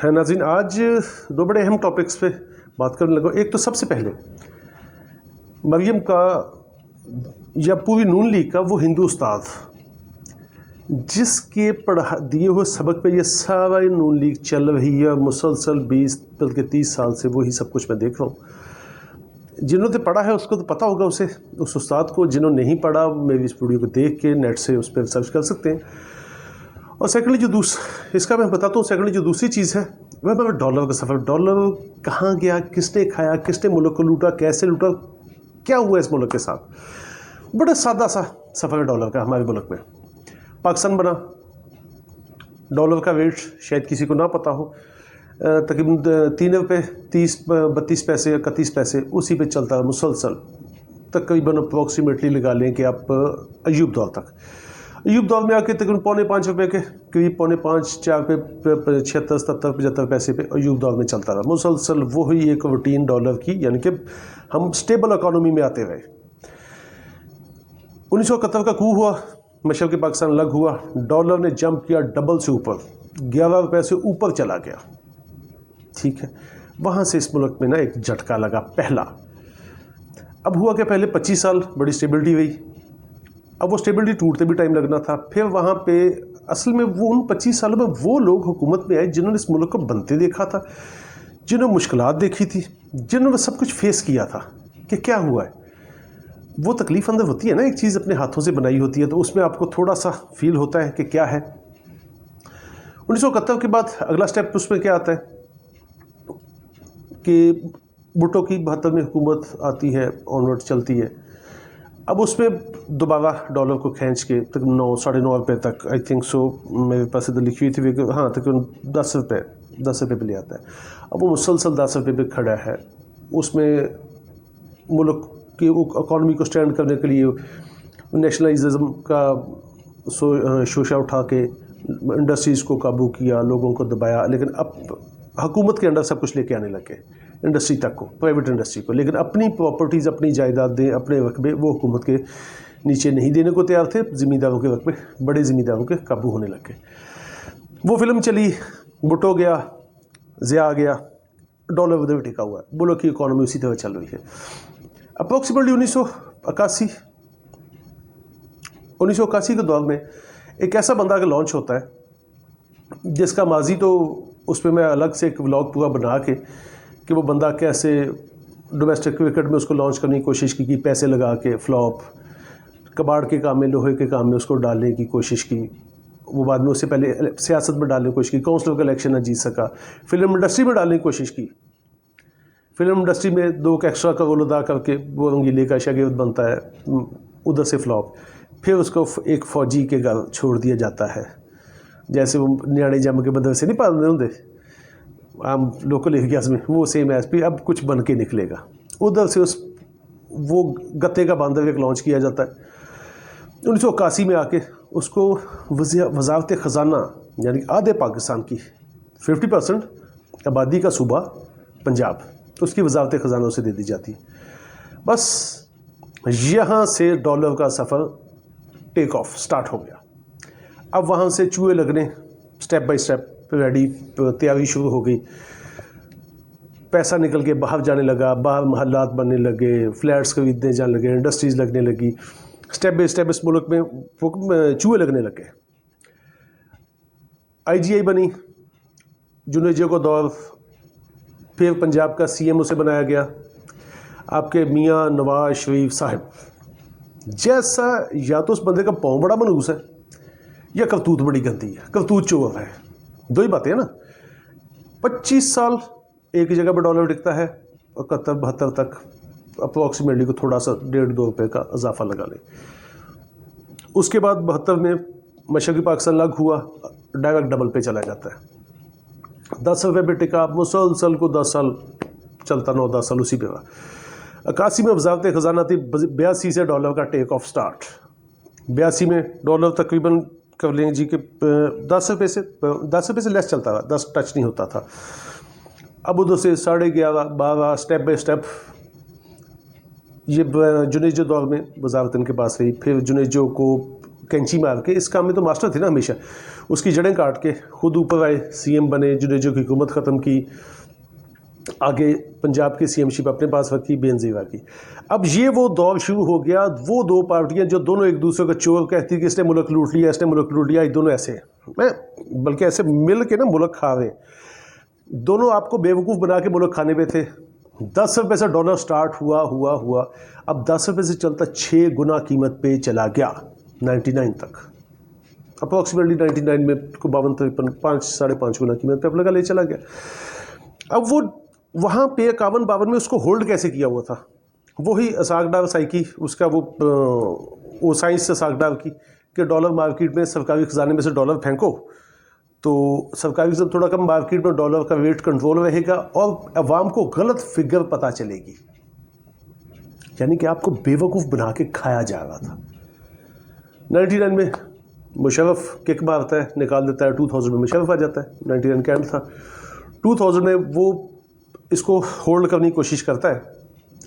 ہے ناظرین، آج دو بڑے اہم ٹاپکس پہ بات کرنے لگا. ایک تو سب سے پہلے مریم کا یا پوری نون لیگ کا وہ ہندو استاد جس کے دیے ہوئے سبق پہ یہ سارا نون لیگ چل رہی ہے، مسلسل 20 بلکہ 30 سال سے وہی سب کچھ میں دیکھ رہا ہوں. جنہوں نے پڑھا ہے اس کو تو پتہ ہوگا اس استاد کو. جنہوں نے نہیں پڑھا میری اس ویڈیو کو دیکھ کے نیٹ سے اس پہ ریسرچ کر سکتے ہیں. اور سیکنڈلی اس کا میں بتاتا ہوں. سیکنڈلی جو دوسری چیز ہے وہ ہے ڈالر کا سفر. ڈالر کہاں گیا، کس نے کھایا، کس نے ملک کو لوٹا، کیسے لوٹا، کیا ہوا اس ملک کے ساتھ. بڑا سادہ سا سفر ہے ڈالر کا ہمارے ملک میں. پاکستان بنا، ڈالر کا ریٹ شاید کسی کو نہ پتہ ہو، تقریباً 3 روپے 32 پیسے 31 پیسے اسی پہ چلتا ہے مسلسل. تقریباً اپروکسیمیٹلی لگا لیں کہ آپ ایوب دور تک. ایوب دور میں آ کے تقریباً 4.25 روپے کے قریب 5.5 4 پہ 76 77 75 پیسے پہ ایوب دور میں چلتا رہا مسلسل. وہی ایک روٹین ڈالر کی، یعنی کہ ہم سٹیبل اکانومی میں آتے رہے. 1971 کا کو ہوا، مشرقی پاکستان الگ ہوا. ڈالر نے جمپ کیا ڈبل سے اوپر، 11 روپے سے اوپر چلا گیا. ٹھیک ہے، وہاں سے اس ملک میں نا ایک جھٹکا لگا پہلا. اب ہوا کہ پہلے 25 سال بڑی سٹیبلٹی ہوئی. اب وہ سٹیبلٹی ٹوٹتے بھی ٹائم لگنا تھا. پھر وہاں پہ اصل میں وہ ان 25 سالوں میں وہ لوگ حکومت میں آئے جنہوں نے اس ملک کو بنتے دیکھا تھا، جنہوں نے مشکلات دیکھی تھی، جنہوں نے سب کچھ فیس کیا تھا کہ کیا ہوا ہے. وہ تکلیف اندر ہوتی ہے نا، ایک چیز اپنے ہاتھوں سے بنائی ہوتی ہے تو اس میں آپ کو تھوڑا سا فیل ہوتا ہے کہ کیا ہے. 1971 کے بعد اگلا سٹیپ اس میں کیا آتا ہے کہ بھٹو کی 72 میں حکومت آتی ہے، آنورڈ چلتی ہے. اب اس میں دوبارہ ڈالر کو کھینچ کے تقریباً 9 ساڑھے 9 روپے تک، آئی تھنک سو میرے پاس ادھر لکھی ہوئی تھی، ہاں تقریباً 10 روپے پہ لے آتا ہے. اب وہ مسلسل 10 روپے پہ کھڑا ہے. اس میں ملک کی اکانومی کو سٹینڈ کرنے کے لیے نیشنلائزم کا شوشہ اٹھا کے انڈسٹریز کو قابو کیا، لوگوں کو دبایا. لیکن اب حکومت کے انڈر سب کچھ لے کے آنے لگے انڈسٹری تک کو، پرائیویٹ انڈسٹری کو. لیکن اپنی پراپرٹیز، اپنی جائیدادیں، اپنے رقبے وہ حکومت کے نیچے نہیں دینے کو تیار تھے. زمینداروں کے رقبے بڑے زمینداروں کے قابو ہونے لگ گئے. وہ فلم چلی، بھٹو گیا، ضیاء گیا، ڈالر ادھر ٹکا ہوا ہے. ملک کی اکانومی اسی طرح چل رہی ہے. اپروکسیمیٹلی 1981 کے دور میں ایک ایسا بندہ کا لانچ ہوتا ہے جس کا ماضی تو اس پہ میں الگ سے ایک ولاگ پورا بنا کے کہ وہ بندہ کیسے ڈومیسٹک کرکٹ میں اس کو لانچ کرنے کی کوشش کی، پیسے لگا کے فلاپ، کباڑ کے کام میں، لوہے کے کام میں اس کو ڈالنے کی کوشش کی. وہ بعد میں اس سے پہلے سیاست میں ڈالنے کی کوشش کی، کونسلر کا الیکشن نہ جیت سکا. فلم انڈسٹری میں ڈالنے کی کوشش کی. فلم انڈسٹری میں 2 ایکسٹرا کا رول ادا کر کے وہ رنگیلے کا شاگرد بنتا ہے، ادھر سے فلاپ. پھر اس کو ایک فوجی کے گھر چھوڑ دیا جاتا ہے، جیسے وہ نیاڑے جم کے مدرسے نہیں پڑھنے ہوتے عام لوکل ایریاز میں، وہ سیم ایس پی اب کچھ بن کے نکلے گا. ادھر سے وہ گتے کا باندر ایک لانچ کیا جاتا ہے. 1981 میں آ کے اس کو وزارت خزانہ، یعنی آدھے پاکستان کی 50% آبادی کا صوبہ پنجاب، اس کی وزارت خزانہ اسے دے دی جاتی ہے. بس یہاں سے ڈالر کا سفر ٹیک آف سٹارٹ ہو گیا. اب وہاں سے چوہے لگنے سٹیپ بائی سٹیپ ریڈی، تیاری شروع ہو گئی. پیسہ نکل کے باہر جانے لگا، باہر محلات بننے لگے، فلیٹس خریدنے جانے لگے، انڈسٹریز لگنے لگی. سٹیپ بائی سٹیپ اس ملک میں چوہے لگنے لگے. IGI بنی، جنیجے کو دور. پھر پنجاب کا CM اسے بنایا گیا آپ کے میاں نواز شریف صاحب. جیسا یا تو اس بندے کا پاؤں بڑا منحوس ہے یا کرتوت بڑی گندی ہے، کرتوت چور ہے. دو ہی باتیں ہیں نا. 25 سال ایک جگہ پہ ڈالر ٹکتا ہے، 71-72 تک اپروکسیمیٹلی کو تھوڑا سا 1.5-2 روپے کا اضافہ لگا لیں. اس کے بعد 72 میں مشرقی پاکستان الگ ہوا، ڈائریکٹ ڈبل پہ چلا جاتا ہے. 10 روپے پہ ٹکا، مسلسل کو 10 سال چلتا، 9-10 سال اسی پہ رہا. 81 میں وزارت خزانہ تھی، 82 سے ڈالر کا ٹیک آف سٹارٹ. 82 میں ڈالر تقریباً کر لیں جی کہ 10 روپے سے لیس چلتا رہا، 10 ٹچ نہیں ہوتا تھا. اب ادھر سے 11.5 12 سٹیپ بائی سٹیپ یہ جنیجو دور میں وزارت ان کے پاس رہی. پھر جنیجو کو कैंची मार के, इस काम में तो मास्टर थे ना हमेशा, उसकी जड़ें काट के खुद ऊपर आए, CM बने, जुनेजो की हुकूमत ख़त्म की, आगे पंजाब की CM-शिप अपने पास रखी, बेनज़ीर की। अब ये वो दौर शुरू हो गया, वो दो पार्टियां जो दोनों एक दूसरे को चोर कहती कि इसने मुल्क लूट लिया, इसने मुल्क लूट लिया, दोनों ऐसे बल्कि ऐसे मिल के ना मुल्क खा रहे, दोनों आपको बेवकूफ़ बना के मुल्क खाने पे थे। 10 रुपये से डॉलर स्टार्ट हुआ, अब 10 रुपये से चलता 6 गुना कीमत पे चला गया 99 तक, अप्रॉक्सीमेटली 99 में 52-53 5-5.5 गुना कीमत पे अपने का ले चला गया। अब वो वहाँ पे 51-52 में उसको होल्ड कैसे किया हुआ था, वही सागडार साइकी, उसका वो साइंस से सागडार की कि डॉलर मार्केट में सरकारी खजाने में से डॉलर फेंको तो सरकारी खजाना थोड़ा कम, मार्केट में डॉलर का रेट कंट्रोल रहेगा और अवाम को गलत फिगर पता चलेगी। यानी कि आपको बेवकूफ़ बना के खाया जा रहा था। 99 में मुशर्रफ किक मारता है, निकाल देता है, 2000 में मुशर्रफ आ जाता है, 99 का एंड था। 2000 में वो इसको होल्ड करने की कोशिश करता है,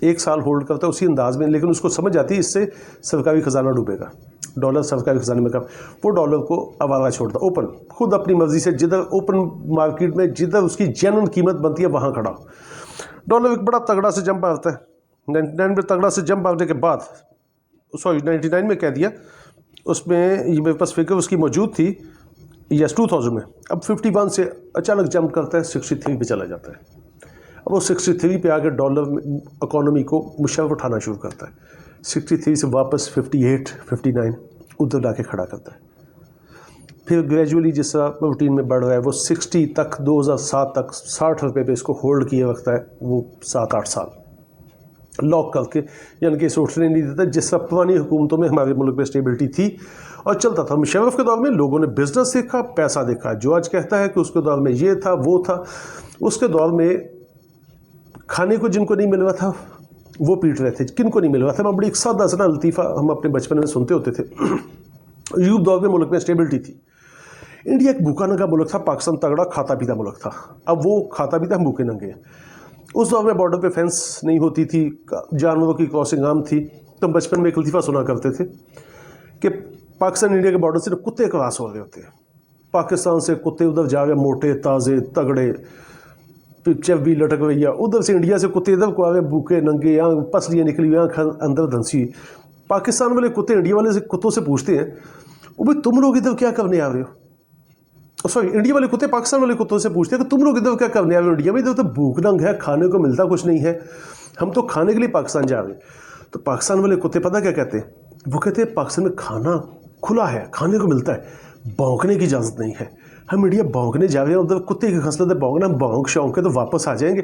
1 साल होल्ड करता है उसी अंदाज में, लेकिन उसको समझ आती है इससे सरकारी खजाना डूबेगा, डॉलर सरकारी खजाने में कम, वो डॉलर को आवारा छोड़ता, ओपन, खुद अपनी मर्जी से जिधर ओपन मार्केट में जिधर उसकी जेन्युइन कीमत बनती है वहाँ खड़ा। डॉलर एक बड़ा तगड़ा से जंप मारता है, 99 में तगड़ा से जंप मारने के बाद, 99 में कह दिया, उसमें ये मेरे पास फिगर उसकी मौजूद थी, यस 2000 में, अब 51 से अचानक जंप करता है, 63 पे चला जाता है। अब वो 63 पे आकर डॉलर इकोनॉमी को मुशर्रफ उठाना शुरू करता है, 63 से वापस 58-59 उधर लाके खड़ा करता है। फिर ग्रेजुअली जिस तरह रूटीन में बढ़ रहा है वो 60 तक, 2007 तक 60 रुपये पे इसको होल्ड किए रखता है, वो 7-8 साल लॉक करके, यानी कि इसे उठने नहीं देता। जिस तरह पुरानी हुकूमतों में हमारे मुल्क में स्टेबिलिटी थी और चलता था। मुशर्रफ के दौर में लोगों ने बिजनेस देखा, पैसा देखा, जो आज कहता है कि उसके दौर में ये था वो था, उसके दौर में खाने को जिनको नहीं मिल रहा था वो पीट रहे थे, किनको नहीं मिल रहा था। मैं बड़ी एक सादा सा लतीफ़ा हम अपने बचपन में सुनते होते थे। यूब दौर में मुल्क में स्टेबिलिटी थी। इंडिया एक भूखा नंगा मुल्क था, पाकिस्तान तगड़ा खाता पीता मुल्क था। अब वो खाता पीता, हम भूखे नंगे हैं। उस दौर में बॉर्डर पे फेंस नहीं होती थी, जानवरों की क्रॉसिंग आम थी। तो हम बचपन में एक लतीफ़ा सुना करते थे कि पाकिस्तान इंडिया के बॉर्डर से कुत्ते क्रॉस हो रहे होते हैं, पाकिस्तान से कुत्ते उधर जा रहे, मोटे ताज़े तगड़े, पिक्चर भी लटक रही है, उधर से इंडिया से कुत्ते इधर को आ रहे, भूखे नंगे, यहाँ पसलियाँ निकली हुई, यहाँ अंदर धंसी। पाकिस्तान वाले कुत्ते इंडिया वाले से कुत्तों से पूछते हैं, वो भाई तुम लोग इधर क्या करने आ रहे हो। सॉरी, इंडिया वाले कुत्ते पाकिस्तान वाले कुत्तों से पूछते हैं कि तुम लोग इधर क्या करने आ रहे हो इंडिया में, इधर तो भूख नंग है, खाने को मिलता कुछ नहीं है, हम तो खाने के लिए पाकिस्तान जा रहे हैं। तो पाकिस्तान वाले कुत्ते पता क्या कहते हैं, वो कहते हैं पाकिस्तान में खाना खुला है, खाने को मिलता है, भौंकने की इजाज़त नहीं है। हम इंडिया भौंकने जा रहे हैं, उधर कुत्ते की खसलत है भौंकना, भौंक शौंक के तो वापस आ जाएंगे।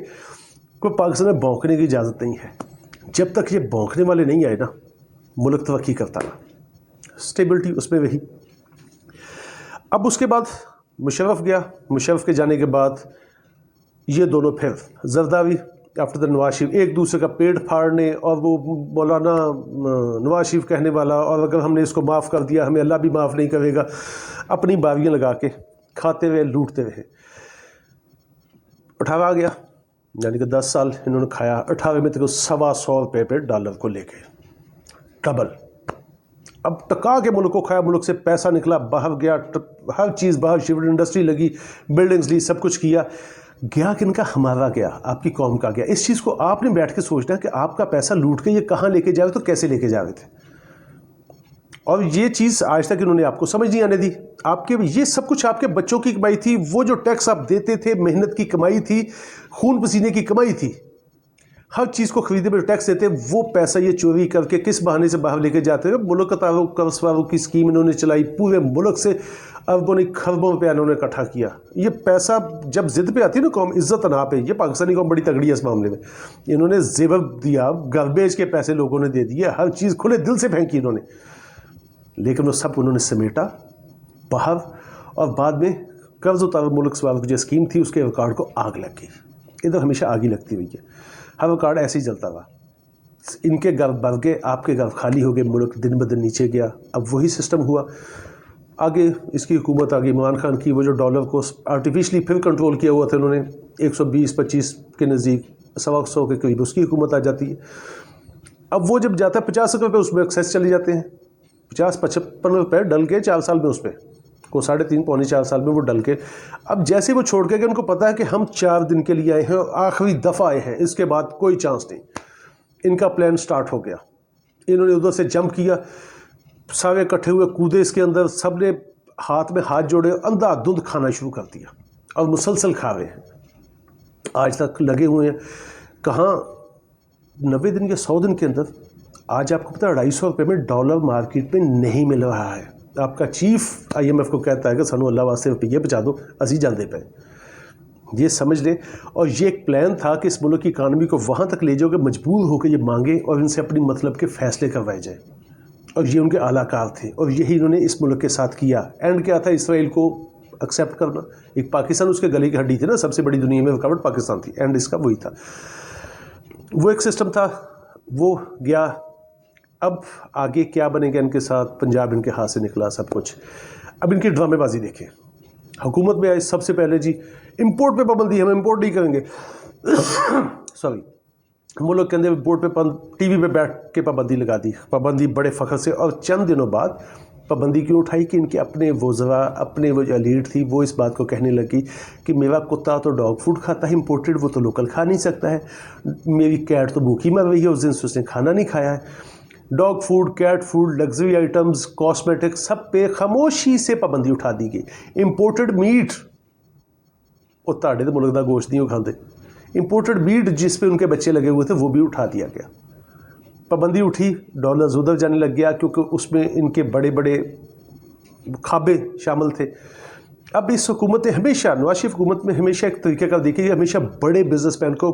कोई पाकिस्तान में भौंकने की इजाज़त नहीं है। जब तक ये भौंकने वाले नहीं आए ना, मुल्क तरक्की करता ना, स्टेबिलिटी उसमें वही। अब उसके बाद मुशर्रफ गया, मुशर्रफ के जाने के बाद ये दोनों फिर जरदारी आफ्टर द नवाज शरीफ एक दूसरे का पेट फाड़ने, और वो मौलाना नवाज शरीफ कहने वाला, और अगर हमने इसको माफ़ कर दिया हमें अल्लाह भी माफ़ नहीं करेगा, अपनी बावियाँ लगा के खाते हुए लूटते रहे। 18 आ गया, यानी कि 10 साल इन्होंने खाया। 18 में तो 125 रुपये पे डॉलर को लेके डबल। अब टका के मुल्क को खाया, मुल्क से पैसा निकला, बाहर गया, हर चीज़ बाहर, शिवड इंडस्ट्री लगी, बिल्डिंग्स ली, सब कुछ किया। गया किनका, हमारा गया, आपकी कौम का गया। इस चीज़ को आपने बैठ के सोचना है कि आपका पैसा लूट के ये कहाँ लेके जा रहे, तो कैसे लेके जा रहे थे। और ये चीज़ आज तक इन्होंने आपको समझ नहीं आने दी। आपके ये सब कुछ आपके बच्चों की कमाई थी, वो जो टैक्स आप देते थे मेहनत की कमाई थी, खून पसीने की कमाई थी। हर चीज़ को खरीदे में टैक्स देते, वो पैसा ये चोरी करके किस बहाने से बाहर लेके जाते हैं। मुल्क का ताल्लुक कर्ज़वारों की स्कीम इन्होंने चलाई, पूरे मुल्क से अरबों नहीं खरबों रुपया इन्होंने इकट्ठा किया। ये पैसा जब जिद पे आती है ना कौम, इज्जत ना पे, ये पाकिस्तानी कौम बड़ी तगड़ी है इस मामले में। इन्होंने जेवर दिया, गार्बेज के पैसे लोगों ने दे दिए, हर चीज़ खुले दिल से फेंकी इन्होंने, लेकिन वो सब उन्होंने समेटा बाहर। और बाद में कर्ज उतार मुल्क सवाल की जो स्कीम थी उसके रिकॉर्ड को आग लग गई। इधर हमेशा आग ही लगती हुई है, हर रिकॉर्ड ऐसे ही चलता रहा। इनके घर भर गए, आपके घर खाली हो गए, मुल्क दिन ब दिन नीचे गया। अब वही सिस्टम हुआ आगे, इसकी हुकूमत आ गई इमरान खान की। वो जो डॉलर को आर्टिफिशली फिर कंट्रोल किया हुआ था उन्होंने, 120-25 के नज़दीक, 100 के करीब उसकी हुकूमत आ जाती है। अब वो जब जाता है 50 रुपये पे, उसमें एक्सेस चले जाते हैं। 50-55 रुपये डल के 4 साल में उस पर, को 3.5 पौने 4 साल में वो डल के। अब जैसे वो छोड़ के गए, उनको पता है कि हम 4 दिन के लिए आए हैं और आखिरी दफ़ा आए हैं, इसके बाद कोई चांस नहीं। इनका प्लान स्टार्ट हो गया, इन्होंने उधर से जंप किया, सारे इकट्ठे हुए, कूदे इसके अंदर, सब ने हाथ में हाथ जोड़े, अंधाधुंध खाना शुरू कर दिया और मुसलसल खा रहे हैं, आज तक लगे हुए हैं। कहाँ 90 दिन या 100 दिन के अंदर आज आपको पता है 250 रुपये में डॉलर मार्केट में नहीं मिल रहा है। आपका चीफ IMF को कहता है कि सानू अल्लाह वास्ते रुपये बचा दो, असी जाते पे, ये समझ लें। और ये एक प्लान था कि इस मुल्क की इकानमी को वहाँ तक ले जाओ कि मजबूर होकर ये मांगे और इनसे अपनी मतलब के फ़ैसले करवाए जाए, और ये उनके आलाकार थे और यही इन्होंने इस मुल्क के साथ किया। एंड क्या था, इसराइल को एक्सेप्ट करना। एक पाकिस्तान उसके गले की हड्डी थी ना, सबसे बड़ी दुनिया में रुकावट पाकिस्तान थी, एंड इसका वही था, वो एक सिस्टम था, वो गया। अब आगे क्या बनेगा इनके साथ, पंजाब इनके हाथ से निकला सब कुछ। अब इनकी ड्रामेबाजी देखें। हुकूमत में आए सबसे पहले जी इंपोर्ट पे पाबंदी, हम इंपोर्ट नहीं करेंगे सॉरी, मुल्क के अंदर इंपोर्ट पे TV पे बैठ के पाबंदी लगा दी, पाबंदी बड़े फ़ख्र से। और चंद दिनों बाद पाबंदी क्यों उठाई कि इनके अपने वज़रा, अपने वो जो लीड थी, वो इस बात को कहने लगी कि मेरा कुत्ता तो डॉग फूड खाता है इंपोर्टेड, वो तो लोकल खा नहीं सकता है, मेरी कैट तो भूखी मर रही है उस दिन से, उसने खाना नहीं खाया है। Dog food, cat food, luxury items, cosmetics, सब पे खामोशी से पाबंदी उठा दी गई। इंपोर्टेड मीट, वो ताड़े तो मुल्क का गोश्त नहीं वो खाते, इंपोर्टेड मीट जिस पे उनके बच्चे लगे हुए थे वो भी उठा दिया गया। पाबंदी उठी, डॉलर्स उधर जाने लग गया, क्योंकि उसमें इनके बड़े बड़े खाबे शामिल थे। अब इस हुकूमत ने हमेशा, नवाज शरीफ हुकूमत में हमेशा एक तरीके का देखिए, हमेशा बड़े बिजनेसमैन को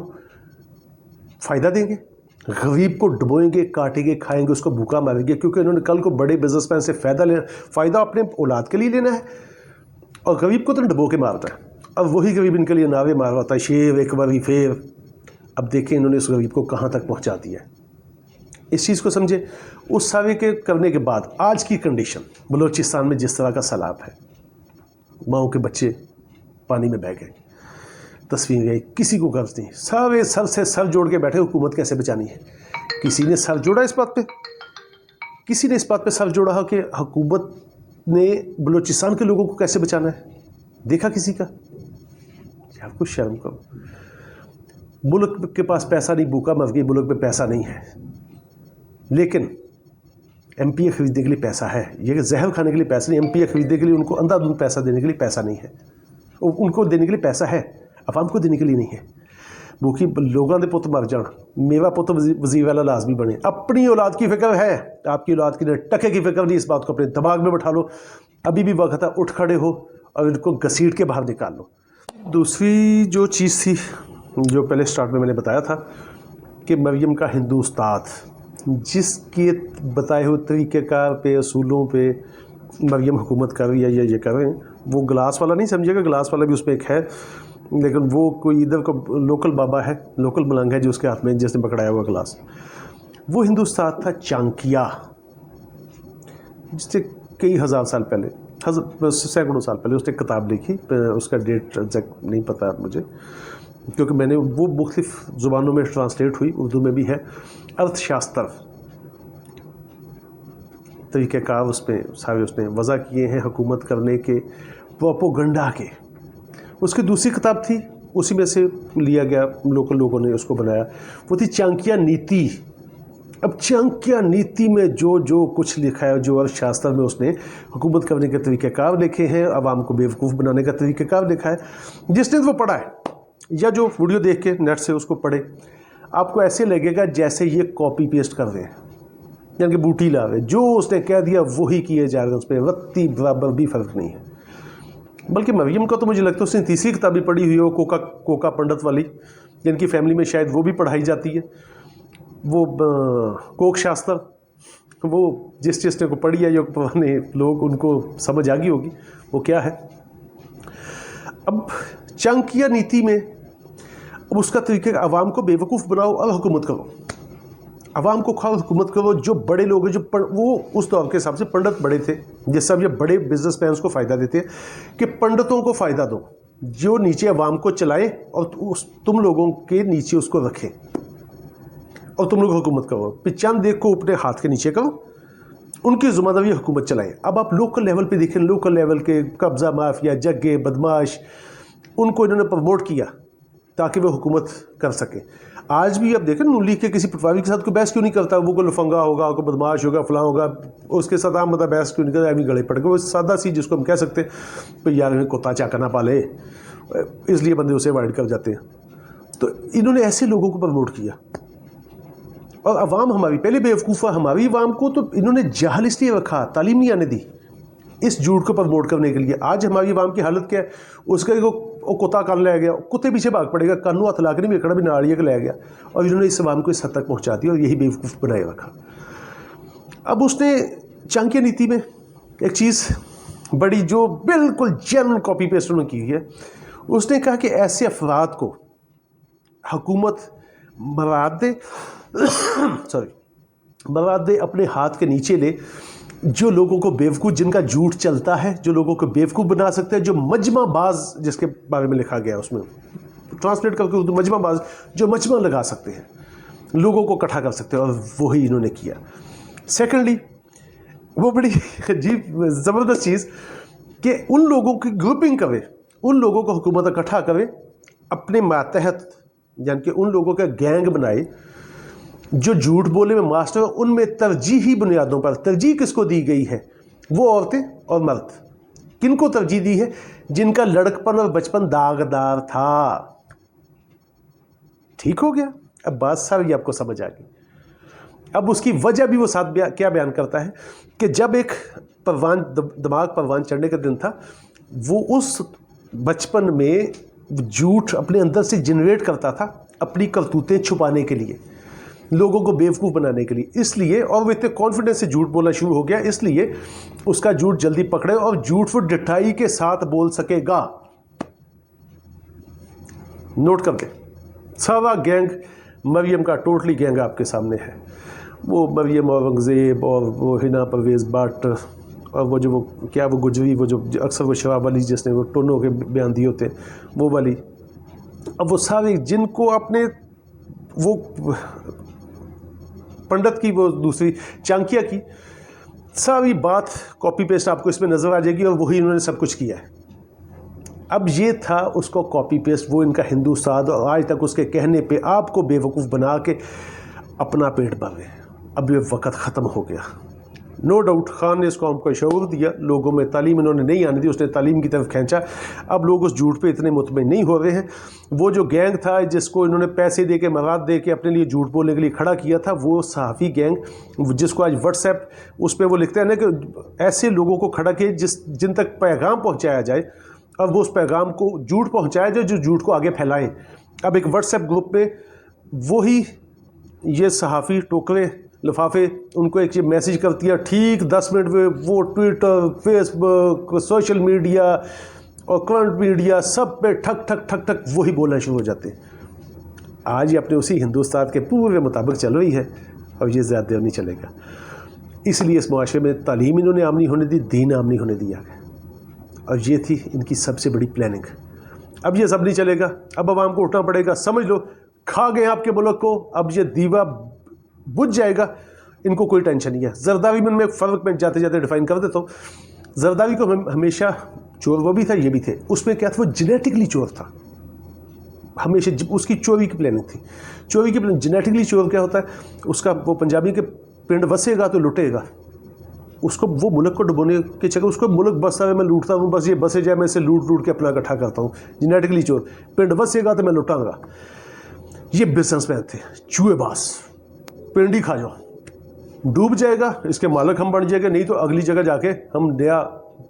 फ़ायदा देंगे, गरीब को डुबोएंगे, काटेंगे, खाएंगे, उसको भूखा मारेंगे, क्योंकि उन्होंने कल को बड़े बिजनेसमैन से फ़ायदा अपने औलाद के लिए लेना है, और गरीब को तो डुबो के मारता है। अब वही गरीब इनके लिए नारे मार रहा था, शेर एक बारी फेर। अब देखें इन्होंने उस गरीब को कहाँ तक पहुँचा दिया है। इस चीज़ को समझे। उस सारे के करने के बाद आज की कंडीशन बलूचिस्तान में जिस तरह का सैलाब है, माओं के बच्चे पानी में बह गए, तस्वीर गई, किसी को गर्ज नहीं, सारे सर से सर जोड़ के बैठे हुकूमत कैसे बचानी है। किसी ने सर जोड़ा इस बात पे, किसी ने इस बात पे सर जोड़ा है कि हुकूमत ने बलूचिस्तान के लोगों को कैसे बचाना है, देखा किसी का? यार कुछ शर्म करो। मुल्क के पास पैसा नहीं, भूखा मर गई, मुल्क में पैसा नहीं है, लेकिन MPA खरीदने के लिए पैसा है। ये जहर खाने के लिए पैसा नहीं, MPA खरीदने के लिए उनको अंधाधुंध पैसा देने के लिए पैसा नहीं है, उनको देने के लिए पैसा है, अवाम को देने के लिए नहीं है। भूखी लोगों के पुत मर जान, मेरा पुत वज़ीर वाला लाजमी बने। अपनी औलाद की फ़िक्र है, आपकी औलाद की टके की फ़िक्र नहीं। इस बात को अपने दिमाग में बैठा लो, अभी भी वक्त है, उठ खड़े हो और इनको घसीट के बाहर निकाल लो। दूसरी जो चीज़ थी, जो पहले स्टार्ट में मैंने बताया था कि मरियम का हिंदू उस्ताद, जिसके बताए हुए तरीक़ेकार पे, असूलों पे मरियम हुकूमत कर रही है या ये कर रहे हैं, वो गिलास वाला नहीं समझिएगा, गिलास वाला भी उसमें एक है, लेकिन वो कोई इधर का लोकल बाबा है, लोकल मलंग है जो उसके हाथ में जिसने पकड़ाया हुआ गिलास, वो हिंदू उस्ताद था चांकिया, जिससे कई हज़ार साल पहले, सैकड़ों साल पहले उसने किताब लिखी। उसका डेट एग्जैक्ट नहीं पता मुझे, क्योंकि मैंने वो मुख्तलिफ ज़ुबानों में ट्रांसलेट हुई, उर्दू में भी है। अर्थशास्त्र तरीक़ेकार उसमें सारे उसने वज़ा किए हैं हुकूमत करने के, प्रोपोगंडा के। उसकी दूसरी किताब थी, उसी में से लिया गया, लोकल लोगों ने उसको बनाया, वो थी चाणक्य नीति। अब चाणक्य नीति में जो जो कुछ लिखा है, जो अर्थशास्त्र में उसने हुकूमत करने के तरीक़ेकार लिखे हैं, आवाम को बेवकूफ़ बनाने का तरीक़ेकार लिखा है, जिसने वो पढ़ा है या जो वीडियो देख के नेट से उसको पढ़े, आपको ऐसे लगेगा जैसे ये कॉपी पेस्ट कर रहे हैं, यानी कि बूटी ला रहे, जो उसने कह दिया वही किए जा रहे हैं, उस पर रत्ती बराबर भी फ़र्क नहीं है। बल्कि मरियम का तो मुझे लगता है उसने तीसरी किताब भी पढ़ी हुई हो, कोका पंडित वाली, जिनकी फैमिली में शायद वो भी पढ़ाई जाती है, वो कोक शास्त्र, वो जिसने को पढ़ी है, जो पुराने लोग, उनको समझ आ गई होगी वो क्या है। अब चाणक्य नीति में अब उसका तरीका, आवाम को बेवकूफ़ बनाओ और हुकूमत करो, आवाम को खाओ, हुकूमत करो। जो बड़े लोग हैं, जो वो उस दौर के हिसाब से पंडित बड़े थे, जैसे अब ये बड़े बिजनेसमैन को फ़ायदा देते हैं कि पंडितों को फ़ायदा दो, जो नीचे आवाम को चलाएं और तुम लोगों के नीचे उसको रखें और तुम लोग हुकूमत करो। चंद देख को अपने हाथ के नीचे करो ان کی ذمہ داری حکومت چلائیں. اب آپ لوکل لیول پہ دیکھیں, لوکل لیول کے قبضہ مافیا, جگے, بدماش, ان کو انہوں نے پروموٹ کیا تاکہ وہ حکومت کر سکیں. آج بھی آپ دیکھیں نون لیگ کے کسی پٹواری کے ساتھ کوئی بحث کیوں نہیں کرتا, وہ کوئی لفنگا ہوگا, کوئی بدماش ہوگا, فلاں ہوگا, اس کے ساتھ عام مدہ بحث کیوں نہیں کرتا, ایویں گڑے پڑ گئے. وہ سادہ سی جس کو ہم کہہ سکتے ہیں بھئی یار کتا چاکا نہ پالے, اس لیے بندے اسے اوائڈ کر جاتے ہیں. تو انہوں نے ایسے لوگوں کو پروموٹ کیا. اور عوام ہماری پہلے بیوقوفہ, ہماری عوام کو تو انہوں نے جاہل اس لیے رکھا, تعلیم نہیں آنے دی اس جھوٹ کو پروموٹ کرنے کے لیے. آج ہماری عوام کی حالت کیا ہے, اس کا وہ کتا کر لے گیا, کتے پیچھے بھاگ پڑے گا, کانوں ہاتھ لا کے نہیں کھڑا بھی ناڑیے کے لے گیا, اور انہوں نے اس عوام کو اس حد تک پہنچا دیا اور یہی بیوقوف بنائے رکھا. اب اس نے چانکیہ نیتی میں ایک چیز بڑی جو بالکل جنرل کاپی پیسٹ انہوں نے کی ہے, اس نے کہا کہ ایسے افراد کو حکومت مراد دے اپنے ہاتھ کے نیچے لے, جو لوگوں کو بیوقوف, جن کا جھوٹ چلتا ہے, جو لوگوں کو بیوقوف بنا سکتے ہیں, جو مجمع باز جس کے بارے میں لکھا گیا, اس میں ٹرانسلیٹ کر کے اردو مجمع باز, جو مجمع لگا سکتے ہیں, لوگوں کو اکٹھا کر سکتے ہیں, اور وہی انہوں نے کیا. سیکنڈلی وہ بڑی عجیب زبردست چیز کہ ان لوگوں کی گروپنگ کرے, ان لوگوں کو حکومت اکٹھا کرے اپنے ماتحت, یعنی کہ ان لوگوں کا گینگ بنائے جو جھوٹ بولنے میں ماسٹر. ان میں ترجیحی بنیادوں پر, ترجیح کس کو دی گئی ہے, وہ عورتیں اور مرد. کن کو ترجیح دی ہے, جن کا لڑکپن اور بچپن داغدار تھا. ٹھیک ہو گیا, اب بات ساری آپ کو سمجھ آ گئی. اب اس کی وجہ بھی وہ ساتھ کیا بیان کرتا ہے کہ جب ایک دماغ پروان چڑھنے کا دن تھا, وہ اس بچپن میں جھوٹ اپنے اندر سے جنریٹ کرتا تھا اپنی کرتوتیں چھپانے کے لیے, لوگوں کو بیوقوف بنانے کے لیے. اس لیے, اور وہ اتنے کانفیڈنس سے جھوٹ بولنا شروع ہو گیا, اس لیے اس کا جھوٹ جلدی پکڑے اور جھوٹ وہ ڈٹائی کے ساتھ بول سکے گا. نوٹ کر دیں, سارا گینگ مریم کا ٹوٹلی گینگ آپ کے سامنے ہے. وہ مریم اورنگزیب اور وہ ہنا پرویز بٹ اور وہ جو وہ کیا وہ گجری, وہ جو اکثر وہ شراب والی جس نے وہ ٹونوں کے بیان دیے ہوتے ہیں, وہ والی. اب وہ سارے جن کو اپنے وہ پنڈت کی, وہ دوسری چانکیہ کی, ساری بات کاپی پیسٹ آپ کو اس میں نظر آ جائے گی, اور وہی انہوں نے سب کچھ کیا ہے. اب یہ تھا اس کو کاپی پیسٹ, وہ ان کا ہندوستان, اور آج تک اس کے کہنے پہ آپ کو بیوقوف بنا کے اپنا پیٹ بھر رہے ہیں. اب یہ وقت ختم ہو گیا. نو ڈاؤٹ خان نے اس قوم کو شعور دیا, لوگوں میں تعلیم انہوں نے نہیں آنے دی, اس نے تعلیم کی طرف کھینچا. اب لوگ اس جھوٹ پہ اتنے مطمئن نہیں ہو رہے ہیں. وہ جو گینگ تھا جس کو انہوں نے پیسے دے کے, مواد دے کے اپنے لیے جھوٹ بولنے کے لیے کھڑا کیا تھا, وہ صحافی گینگ جس کو آج واٹس ایپ اس پہ وہ لکھتے ہیں نا کہ ایسے لوگوں کو کھڑا کیے جن تک پیغام پہنچایا جائے, اور وہ اس پیغام کو جھوٹ پہنچایا جائے جو جھوٹ کو آگے پھیلائیں. اب ایک واٹس ایپ گروپ میں وہی یہ صحافی ٹوکرے لفافے ان کو ایک میسیج کرتی ہے, ٹھیک 10 منٹ میں وہ ٹویٹر, فیس بک, سوشل میڈیا اور کرنٹ میڈیا سب پہ ٹھک ٹھک ٹھک ٹھک وہی بولنا شروع ہو جاتے ہیں. آج یہ اپنے اسی ہندوستان کے پورے مطابق چل رہی ہے, اور یہ زیادہ دیر نہیں چلے گا. اس لیے اس معاشرے میں تعلیم انہوں نے عام نہیں ہونے دی, دین عام نہیں ہونے دیا, اور یہ تھی ان کی سب سے بڑی پلاننگ. اب یہ سب نہیں چلے گا, اب عوام کو اٹھنا پڑے گا. سمجھ لو کھا گئے آپ کے ملک کو, اب یہ دیوا بجھ جائے گا, ان کو کوئی ٹینشن نہیں ہے. زرداوی میں ایک فرق میں جاتے جاتے ڈیفائن کر دیتا ہوں. زرداوی کو ہمیشہ چور وہ بھی تھا, یہ بھی تھے. اس میں کیا تھا, وہ جینیٹکلی چور تھا, ہمیشہ اس کی چوری کی پلاننگ تھی. چوری کی پلاننگ, جینیٹکلی چور کیا ہوتا ہے, اس کا وہ پنجابی کے پنڈ وسے گا تو لٹے گا. اس کو وہ ملک کو ڈبونے کے چکر, اس کو ملک بس ہے میں لوٹتا ہوں, بس یہ بسے جائے میں اسے لوٹ کے اپنا اکٹھا کرتا ہوں. جینیٹکلی چور, پنڈ وسے گا تو میں لٹاں گا. یہ بزنس مین تھے, چوہے باز. پنڈ ہی کھا جاؤ, ڈوب جائے گا, اس کے مالک ہم بن جائیں گے, نہیں تو اگلی جگہ جا کے ہم نیا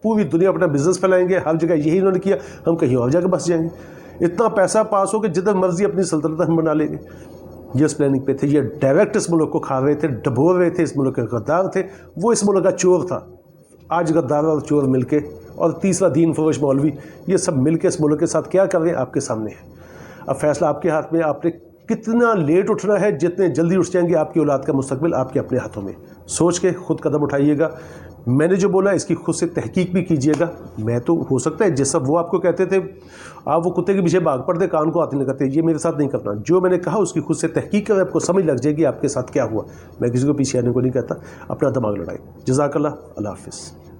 پوری دنیا اپنا بزنس پھیلائیں گے. ہر جگہ یہی انہوں نے کیا, ہم کہیں اور جا کے بس جائیں گے. اتنا پیسہ پاس ہو کہ جدھر مرضی اپنی سلطنت ہم بنا لیں گے. یہ اس پلاننگ پہ تھے. یہ ڈائریکٹ اس ملک کو کھا رہے تھے, ڈبو رہے تھے. اس ملک کے غدار تھے, وہ اس ملک کا چور تھا. آج غدار اور چور مل کے, اور تیسرا دین فروش مولوی, یہ سب مل کے اس ملک کے ساتھ کیا کر رہے ہیں آپ کے سامنے ہے. اب فیصلہ آپ کے ہاتھ میں, آپ نے کتنا لیٹ اٹھنا ہے, جتنے جلدی اٹھ جائیں گے آپ کی اولاد کا مستقبل آپ کے اپنے ہاتھوں میں. سوچ کے خود قدم اٹھائیے گا. میں نے جو بولا اس کی خود سے تحقیق بھی کیجیے گا. میں تو ہو سکتا ہے جیسا وہ آپ کو کہتے تھے آپ وہ کتے کے پیچھے بھاگ پڑتے کان کو ہاتھ نہیں لگاتے, یہ میرے ساتھ نہیں کرنا. جو میں نے کہا اس کی خود سے تحقیق کریں, آپ کو سمجھ لگ جائے گی آپ کے ساتھ کیا ہوا. میں کسی کو پیچھے آنے کو نہیں کہتا, اپنا دماغ لڑائیں. جزاک اللہ, اللہ حافظ.